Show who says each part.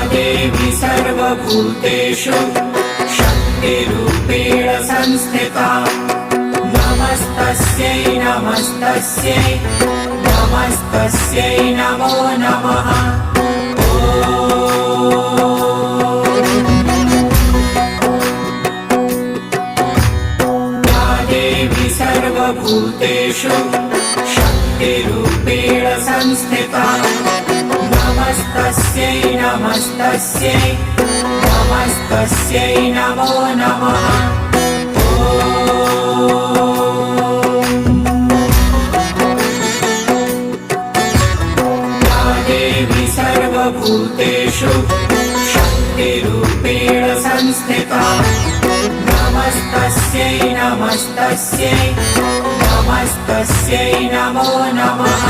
Speaker 1: देवी सर्वभूतेषु शक्तिरूपेण संस्थिता नमस्तस्यै नमस्तस्यै नमस्तस्यै नमो नमः। या देवी सर्वभूतेषु शक्तिरूपेण संस्थिता नमस्तस्यै नमस्तस्यै नमस्तस्यै नमो नमः। या देवी सर्वभूतेषु शक्तिरूपेण संस्थिता नमस्तस्यै नमस्तस्यै नमस्तस्यै नमो नमः।